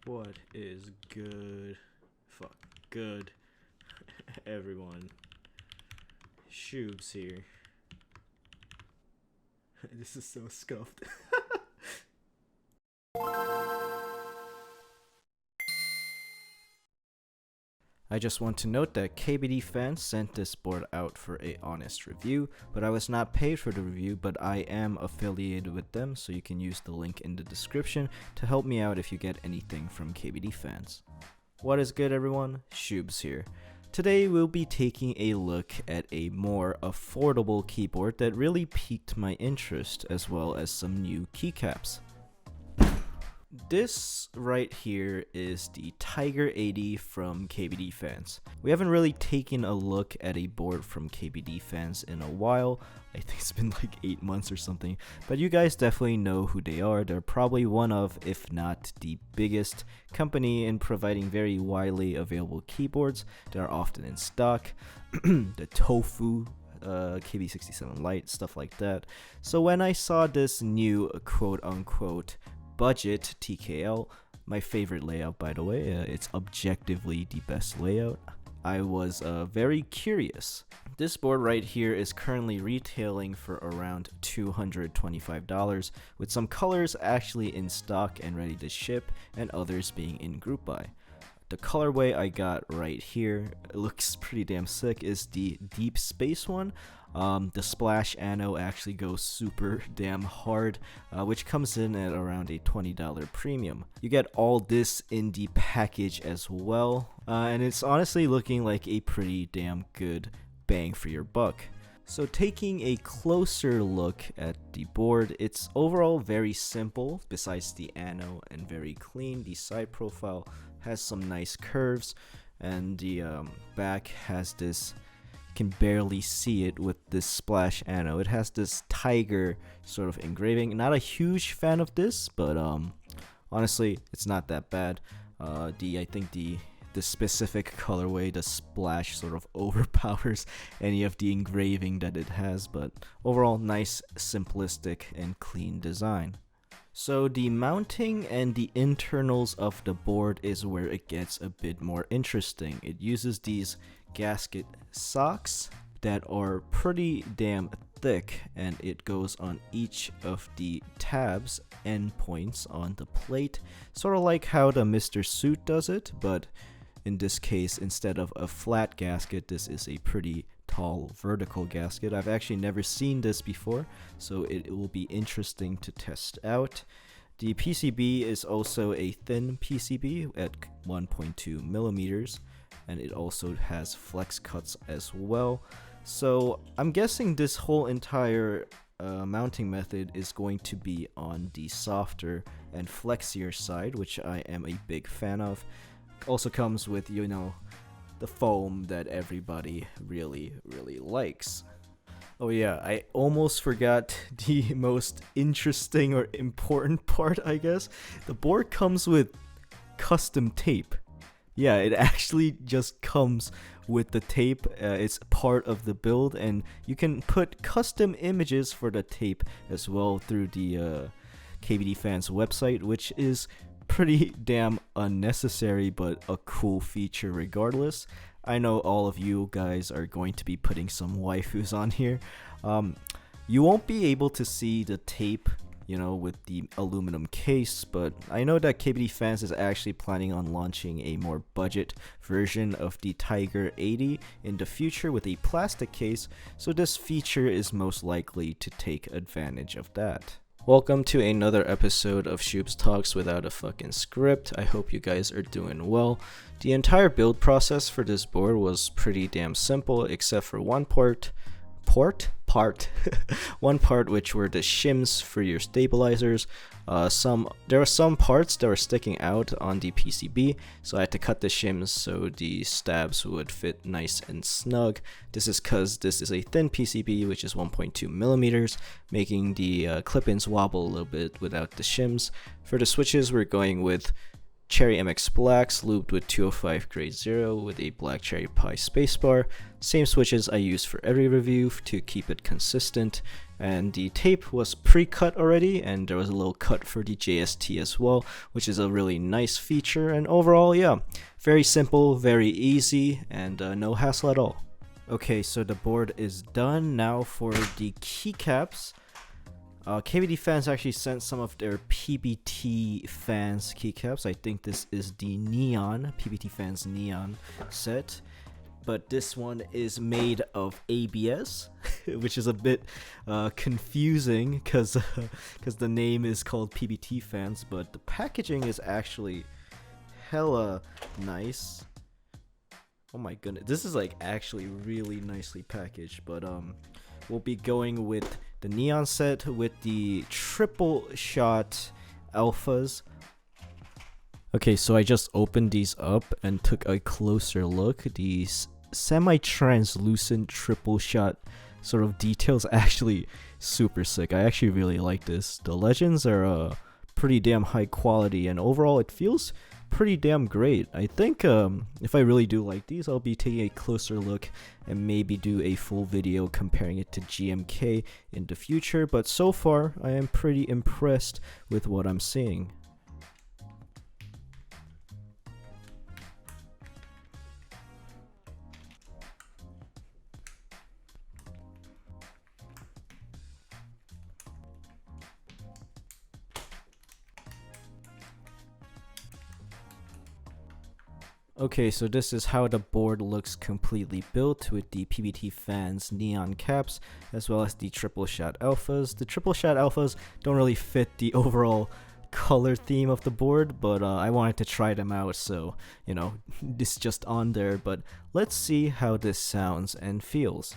What is good? Fuck, good. Everyone. Shoobs here. This is so scuffed. I just want to note that KBDfans sent this board out for a honest review, but I was not paid for the review, but I am affiliated with them, so you can use the link in the description to help me out if you get anything from KBDfans. What is good, everyone? Shoobs here. Today we'll be taking a look at a more affordable keyboard that really piqued my interest, as well as some new keycaps. This right here is the Tiger 80 from KBDfans. We haven't really taken a look at a board from KBDfans in a while. I think it's been like 8 months or something, but you guys definitely know who they are. They're probably one of, if not the biggest company in providing very widely available keyboards that are often in stock. The Tofu, KB67 Lite, stuff like that. So when I saw this new quote-unquote budget TKL, my favorite layout by the way, it's objectively the best layout, I was very curious. This board right here is currently retailing for around $225, with some colors actually in stock and ready to ship, and others being in group buy. The colorway I got right here, it looks pretty damn sick, is the Deep Space one. The splash anno actually goes super damn hard, which comes in at around a $20 premium. You get all this in the package as well, and it's honestly looking like a pretty damn good bang for your buck. So taking a closer look at the board, it's overall very simple besides the anno, and very clean. The side profile has some nice curves, and the back has this, can barely see it with this splash anno. It has this tiger sort of engraving. Not a huge fan of this, but honestly, it's not that bad. I think the specific colorway, the splash, sort of overpowers any of the engraving that it has, but overall nice, simplistic, and clean design. So the mounting and the internals of the board is where it gets a bit more interesting. It uses these gasket socks that are pretty damn thick, and it goes on each of the tabs endpoints on the plate, sort of like how the Mr. Suit does it, but in this case, instead of a flat gasket, this is a pretty tall vertical gasket. I've actually never seen this before, so it will be interesting to test out. The PCB is also a thin PCB at 1.2 millimeters, and it also has flex cuts as well. So I'm guessing this whole entire mounting method is going to be on the softer and flexier side, which I am a big fan of. Also comes with, you know, the foam that everybody really likes. Oh yeah, I almost forgot the most interesting or important part, I guess. The board comes with custom tape. Yeah, it actually just comes with the tape. It's part of the build, and you can put custom images for the tape as well through the KBDfans website, which is pretty damn unnecessary, but a cool feature regardless. I know all of you guys are going to be putting some waifus on here. You won't be able to see the tape, you know, with the aluminum case, but I know that KBDfans is actually planning on launching a more budget version of the Tiger 80 in the future with a plastic case, so this feature is most likely to take advantage of that. Welcome to another episode of Shoobs Talks without a fucking script. I hope you guys are doing well. The entire build process for this board was pretty damn simple, except for one part, one part, which were the shims for your stabilizers. There were some parts that were sticking out on the PCB, so I had to cut the shims so the stabs would fit nice and snug. This is because this is a thin PCB, which is 1.2 millimeters, making the clip-ins wobble a little bit without the shims. For the switches, we're going with Cherry MX Blacks lubed with 205 grade 0 with a black Cherry Pie spacebar. Same switches I use for every review to keep it consistent. and the tape was pre-cut already, and there was a little cut for the JST as well, which is a really nice feature. And overall, yeah, very simple, very easy, and no hassle at all. Okay, so the board is done. Now for the keycaps. KBDfans actually sent some of their PBT-Fans keycaps. I think this is the Neon, PBT-Fans Neon set. But this one is made of ABS, which is a bit confusing because the name is called PBT-Fans, but the packaging is actually hella nice. Oh my goodness, this is like actually really nicely packaged. But we'll be going with the Neon set with the triple shot alphas. Okay, so I just opened these up and took a closer look. These semi-translucent triple shot sort of details actually super sick. I actually really like this. The legends are pretty damn high quality, and overall it feels pretty damn great. I think if I really do like these, I'll be taking a closer look and maybe do a full video comparing it to GMK in the future, but so far I am pretty impressed with what I'm seeing. Okay, so this is how the board looks completely built with the PBT-Fans Neon caps as well as the triple shot alphas. The triple shot alphas don't really fit the overall color theme of the board, but I wanted to try them out, so you know, this is just on there. But let's see how this sounds and feels.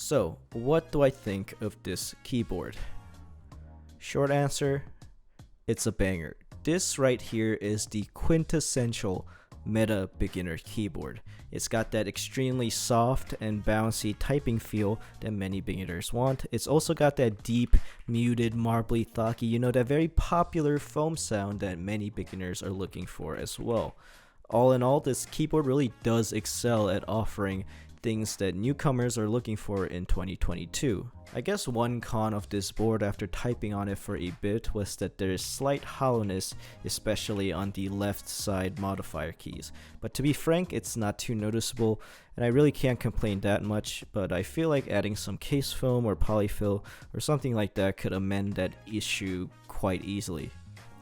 So, what do I think of this keyboard? Short answer, it's a banger. This right here is the quintessential meta beginner keyboard. It's got that extremely soft and bouncy typing feel that many beginners want. It's also got that deep, muted, marbly, thocky, you know, that very popular foam sound that many beginners are looking for as well. All in all, this keyboard really does excel at offering things that newcomers are looking for in 2022. I guess one con of this board after typing on it for a bit was that there is slight hollowness, especially on the left side modifier keys. But to be frank, it's not too noticeable, and I really can't complain that much, but I feel like adding some case foam or polyfill or something like that could amend that issue quite easily.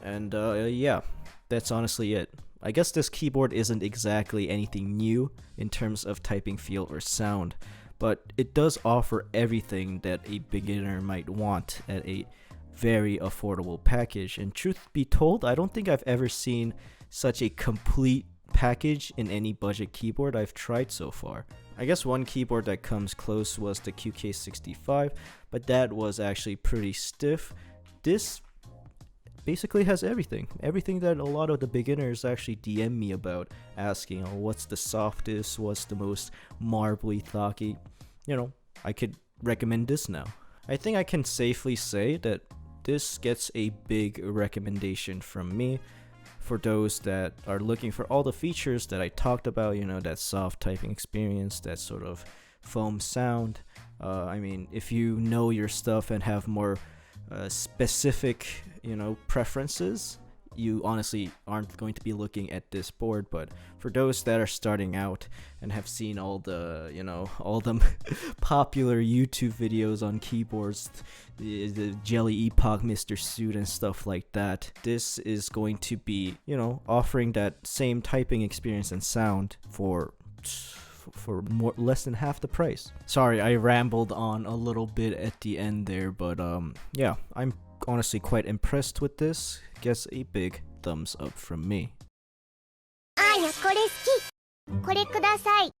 And yeah, that's honestly it. I guess this keyboard isn't exactly anything new in terms of typing feel or sound, but it does offer everything that a beginner might want at a very affordable package. And truth be told, I don't think I've ever seen such a complete package in any budget keyboard I've tried so far. I guess one keyboard that comes close was the QK65, but that was actually pretty stiff. This basically has everything that a lot of the beginners actually DM me about, asking, oh, what's the softest, what's the most marbly, thocky. You know, I could recommend this now. I think I can safely say that this gets a big recommendation from me for those that are looking for all the features that I talked about, you know, that soft typing experience, that sort of foam sound. I mean, if you know your stuff and have more specific, you know, preferences, you honestly aren't going to be looking at this board. But for those that are starting out and have seen all the, all the popular YouTube videos on keyboards, the Jelly Epoch, Mr. Suit, and stuff like that, this is going to be, offering that same typing experience and sound for less than half the price. Sorry, I rambled on a little bit at the end there, but yeah, I'm honestly quite impressed with this. Guess a big thumbs up from me. あやこれ好きこれください